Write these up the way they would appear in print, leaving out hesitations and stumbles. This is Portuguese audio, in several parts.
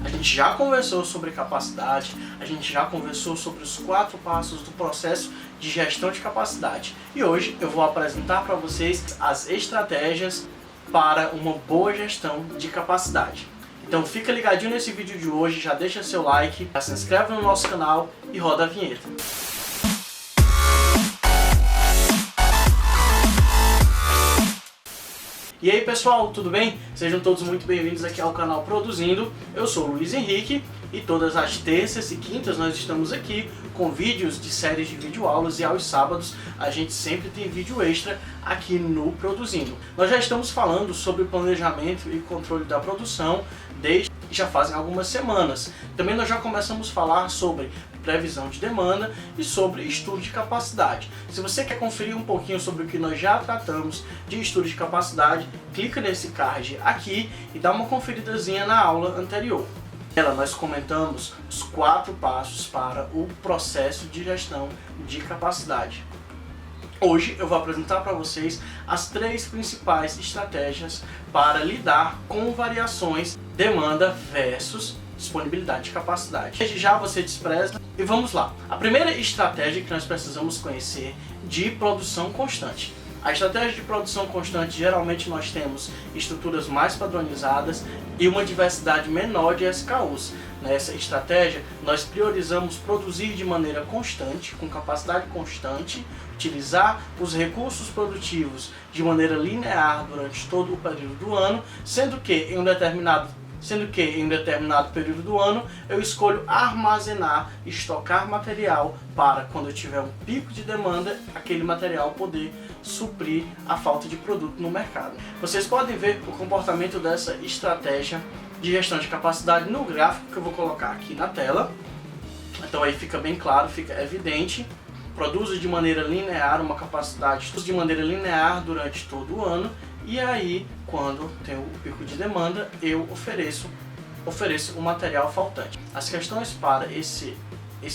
A gente já conversou sobre capacidade, a gente já conversou sobre os 4 passos do processo de gestão de capacidade. E hoje eu vou apresentar para vocês as estratégias para uma boa gestão de capacidade. Então fica ligadinho nesse vídeo de hoje, já deixa seu like, já se inscreve no nosso canal e roda a vinheta. E aí pessoal, tudo bem? Sejam todos muito bem-vindos aqui ao canal Produzindo. Eu sou o Luiz Henrique e todas as terças e quintas nós estamos aqui com vídeos de séries de videoaulas e aos sábados a gente sempre tem vídeo extra aqui no Produzindo. Nós já estamos falando sobre planejamento e controle da produção desde já fazem algumas semanas. Também nós já começamos a falar sobre previsão de demanda e sobre estudo de capacidade. Se você quer conferir um pouquinho sobre o que nós já tratamos de estudo de capacidade, clica nesse card aqui e dá uma conferidazinha na aula anterior. Nela nós comentamos os 4 passos para o processo de gestão de capacidade. Hoje eu vou apresentar para vocês as 3 principais estratégias para lidar com variações demanda versus disponibilidade de capacidade. Desde já você despreza e vamos lá. A primeira estratégia que nós precisamos conhecer de produção constante. A estratégia de produção constante, geralmente nós temos estruturas mais padronizadas e uma diversidade menor de SKUs. Nessa estratégia, nós priorizamos produzir de maneira constante, com capacidade constante, utilizar os recursos produtivos de maneira linear durante todo o período do ano, sendo que em um determinado período do ano eu escolho armazenar, estocar material para quando eu tiver um pico de demanda, aquele material poder suprir a falta de produto no mercado. Vocês podem ver o comportamento dessa estratégia de gestão de capacidade no gráfico que eu vou colocar aqui na tela. Então aí fica bem claro, fica evidente. Produzo de maneira linear uma capacidade de maneira linear durante todo o ano. E aí, quando tem o pico de demanda, eu ofereço o material faltante. As questões para esse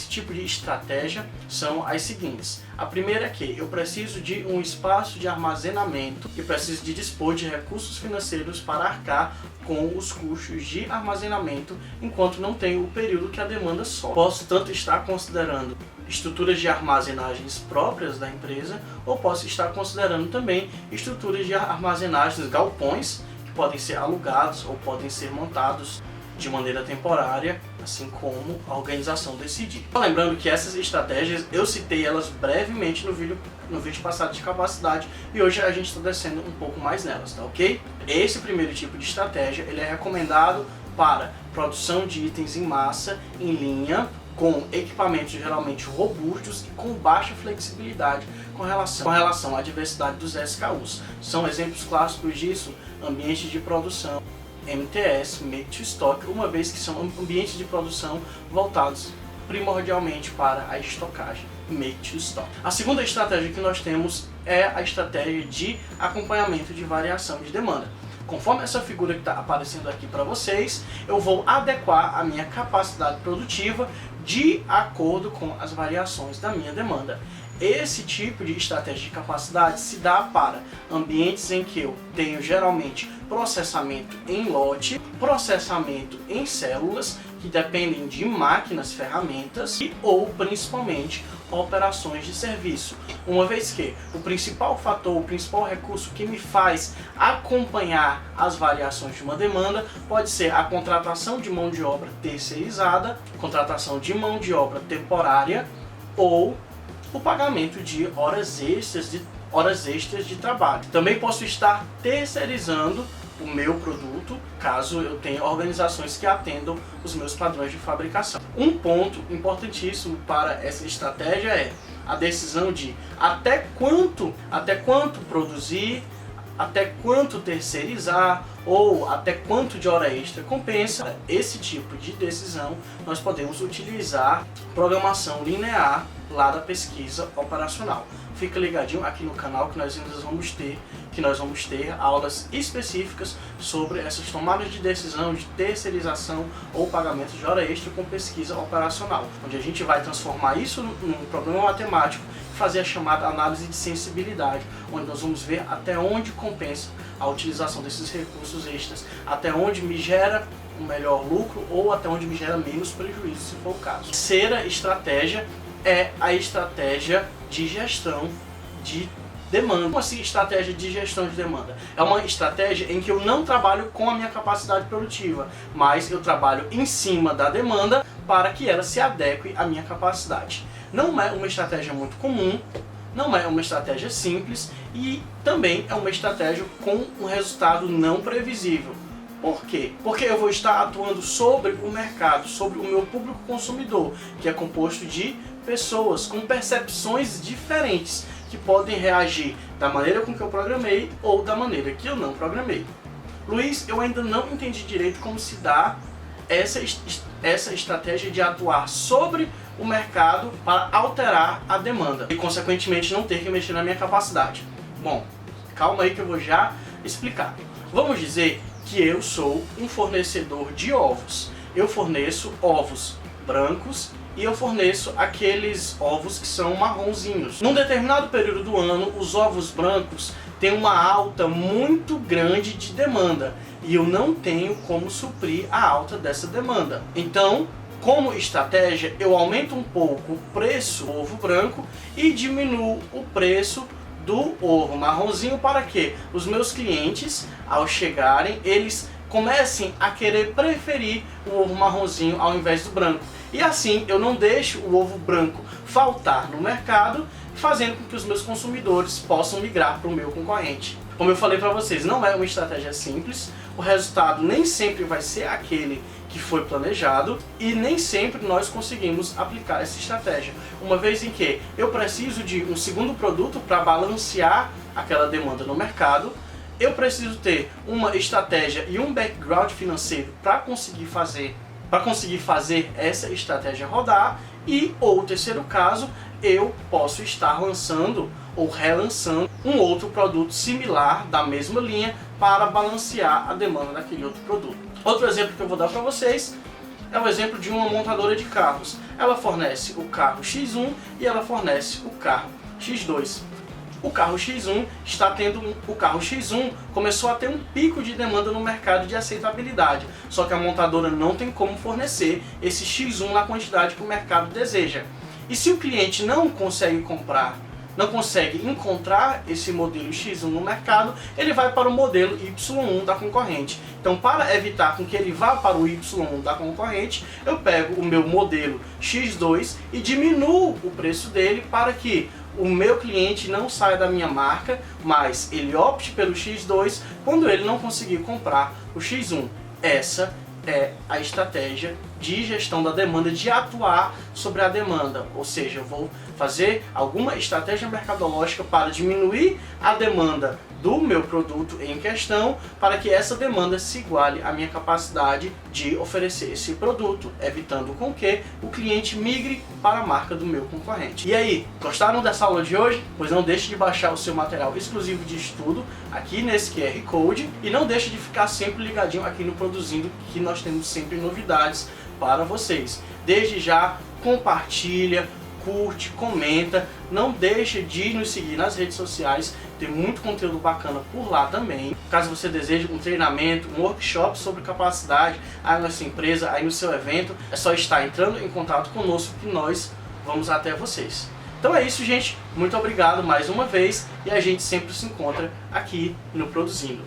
tipo de estratégia são as seguintes. A primeira é que eu preciso de um espaço de armazenamento e preciso de dispor de recursos financeiros para arcar com os custos de armazenamento enquanto não tenho o período que a demanda sobe. Posso tanto estar considerando estruturas de armazenagens próprias da empresa, ou posso estar considerando também estruturas de armazenagens, galpões, que podem ser alugados ou podem ser montados de maneira temporária, assim como a organização decidir. Lembrando que essas estratégias, eu citei elas brevemente no vídeo passado de capacidade e hoje a gente está descendo um pouco mais nelas, tá ok? Esse primeiro tipo de estratégia, ele é recomendado para produção de itens em massa, em linha, com equipamentos geralmente robustos e com baixa flexibilidade com relação à diversidade dos SKUs. São exemplos clássicos disso, ambientes de produção, MTS, Make to Stock, uma vez que são ambientes de produção voltados primordialmente para a estocagem, Make to Stock. A segunda estratégia que nós temos é a estratégia de acompanhamento de variação de demanda. Conforme essa figura que está aparecendo aqui para vocês, eu vou adequar a minha capacidade produtiva de acordo com as variações da minha demanda. Esse tipo de estratégia de capacidade se dá para ambientes em que eu tenho geralmente processamento em lote, processamento em células, que dependem de máquinas, ferramentas e ou principalmente operações de serviço. Uma vez que o principal fator, o principal recurso que me faz acompanhar as variações de uma demanda pode ser a contratação de mão de obra terceirizada, contratação de mão de obra temporária ou o pagamento de horas extras de trabalho. Também posso estar terceirizando o meu produto, caso eu tenha organizações que atendam os meus padrões de fabricação. Um ponto importantíssimo para essa estratégia é a decisão de até quanto produzir, até quanto terceirizar ou até quanto de hora extra compensa. Para esse tipo de decisão, nós podemos utilizar programação linear lá da pesquisa operacional. Fica ligadinho aqui no canal que nós vamos ter aulas específicas sobre essas tomadas de decisão de terceirização ou pagamento de hora extra com pesquisa operacional, onde a gente vai transformar isso num problema matemático e fazer a chamada análise de sensibilidade, onde nós vamos ver até onde compensa a utilização desses recursos recursos extras, até onde me gera um melhor lucro ou até onde me gera menos prejuízo, se for o caso. A terceira estratégia é a estratégia de gestão de demanda. Como assim estratégia de gestão de demanda? É uma estratégia em que eu não trabalho com a minha capacidade produtiva, mas eu trabalho em cima da demanda para que ela se adeque à minha capacidade. Não é uma estratégia muito comum, não é uma estratégia simples e também é uma estratégia com um resultado não previsível. Por quê? Porque eu vou estar atuando sobre o mercado, sobre o meu público consumidor, que é composto de pessoas com percepções diferentes, que podem reagir da maneira com que eu programei ou da maneira que eu não programei. Luiz, eu ainda não entendi direito como se dá essa estratégia de atuar sobre o mercado para alterar a demanda e, consequentemente, não ter que mexer na minha capacidade. Bom, calma aí que eu vou já explicar. Vamos dizer que eu sou um fornecedor de ovos. Eu forneço ovos brancos e eu forneço aqueles ovos que são marronzinhos. Num determinado período do ano, os ovos brancos têm uma alta muito grande de demanda e eu não tenho como suprir a alta dessa demanda. Então, como estratégia, eu aumento um pouco o preço do ovo branco e diminuo o preço do ovo marronzinho para que os meus clientes, ao chegarem, eles comecem a querer preferir o ovo marronzinho ao invés do branco. E assim eu não deixo o ovo branco faltar no mercado, fazendo com que os meus consumidores possam migrar para o meu concorrente. Como eu falei para vocês, não é uma estratégia simples, o resultado nem sempre vai ser aquele que foi planejado e nem sempre nós conseguimos aplicar essa estratégia. Uma vez em que eu preciso de um segundo produto para balancear aquela demanda no mercado, eu preciso ter uma estratégia e um background financeiro para conseguir fazer essa estratégia rodar e, ou terceiro caso, eu posso estar lançando ou relançando um outro produto similar da mesma linha para balancear a demanda daquele outro produto. Outro exemplo que eu vou dar para vocês é o exemplo de uma montadora de carros. Ela fornece o carro X1 e ela fornece o carro X2. O carro X1 começou a ter um pico de demanda no mercado de aceitabilidade, só que a montadora não tem como fornecer esse X1 na quantidade que o mercado deseja. E se o cliente não consegue encontrar esse modelo X1 no mercado, ele vai para o modelo Y1 da concorrente. Então, para evitar com que ele vá para o Y1 da concorrente, eu pego o meu modelo X2 e diminuo o preço dele para que o meu cliente não saia da minha marca, mas ele opte pelo X2 quando ele não conseguir comprar o X1. Essa é a estratégia de gestão da demanda, de atuar sobre a demanda. Ou seja, eu vou fazer alguma estratégia mercadológica para diminuir a demanda do meu produto em questão, para que essa demanda se iguale à minha capacidade de oferecer esse produto, evitando com que o cliente migre para a marca do meu concorrente. E aí, gostaram dessa aula de hoje? Pois não deixe de baixar o seu material exclusivo de estudo aqui nesse QR Code e não deixe de ficar sempre ligadinho aqui no Produzindo, que nós temos sempre novidades para vocês. Desde já, compartilha, curte, comenta, não deixe de nos seguir nas redes sociais, tem muito conteúdo bacana por lá também. Caso você deseje um treinamento, um workshop sobre capacidade aí na sua empresa, aí no seu evento, é só estar entrando em contato conosco que nós vamos até vocês. Então é isso, gente, muito obrigado mais uma vez e a gente sempre se encontra aqui no Produzindo.